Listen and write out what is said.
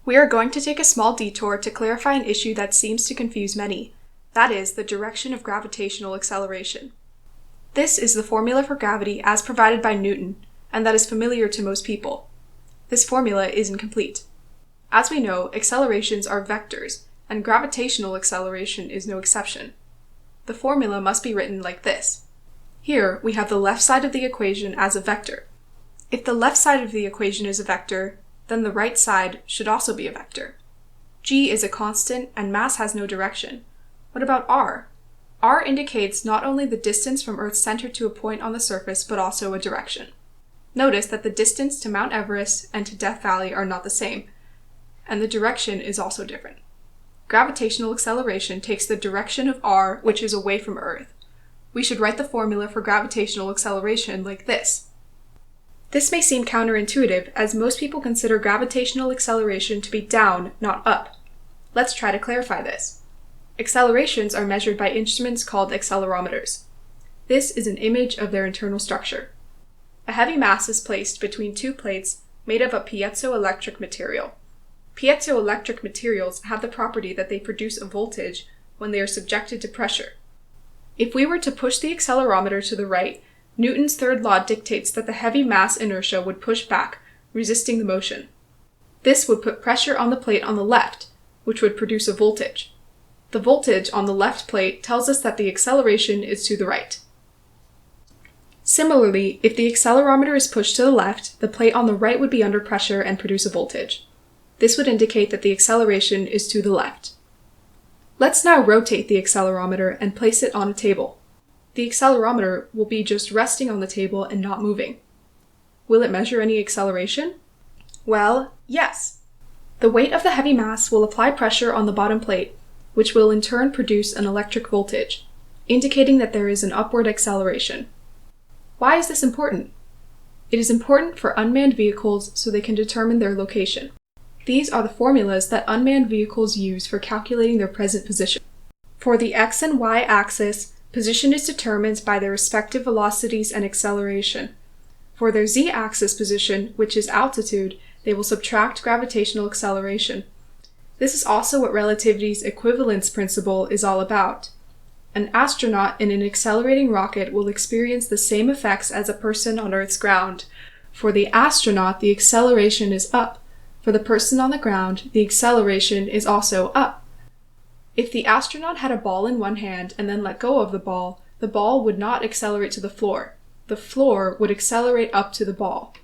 We are going to take a small detour to clarify an issue that seems to confuse many. That is, the direction of gravitational acceleration. This is the formula for gravity as provided by Newton, and that is familiar to most people. This formula is incomplete. As we know, accelerations are vectors, and gravitational acceleration is no exception. The formula must be written like this. Here, we have the left side of the equation as a vector. If the left side of the equation is a vector, then the right side should also be a vector. G is a constant and mass has no direction. What about r? R indicates not only the distance from Earth's center to a point on the surface, but also a direction. Notice that the distance to Mount Everest and to Death Valley are not the same, and the direction is also different. Gravitational acceleration takes the direction of r, which is away from Earth. We should write the formula for gravitational acceleration like this. This may seem counterintuitive, as most people consider gravitational acceleration to be down, not up. Let's try to clarify this. Accelerations are measured by instruments called accelerometers. This is an image of their internal structure. A heavy mass is placed between two plates made of a piezoelectric material. Piezoelectric materials have the property that they produce a voltage when they are subjected to pressure. If we were to push the accelerometer to the right, Newton's third law dictates that the heavy mass inertia would push back, resisting the motion. This would put pressure on the plate on the left, which would produce a voltage. The voltage on the left plate tells us that the acceleration is to the right. Similarly, if the accelerometer is pushed to the left, the plate on the right would be under pressure and produce a voltage. This would indicate that the acceleration is to the left. Let's now rotate the accelerometer and place it on a table. The accelerometer will be just resting on the table and not moving. Will it measure any acceleration? Well, yes. The weight of the heavy mass will apply pressure on the bottom plate, which will in turn produce an electric voltage, indicating that there is an upward acceleration. Why is this important? It is important for unmanned vehicles so they can determine their location. These are the formulas that unmanned vehicles use for calculating their present position. For the x and y axis, position is determined by their respective velocities and acceleration. For their z-axis position, which is altitude, they will subtract gravitational acceleration. This is also what relativity's equivalence principle is all about. An astronaut in an accelerating rocket will experience the same effects as a person on Earth's ground. For the astronaut, the acceleration is up. For the person on the ground, the acceleration is also up. If the astronaut had a ball in one hand and then let go of the ball would not accelerate to the floor. The floor would accelerate up to the ball.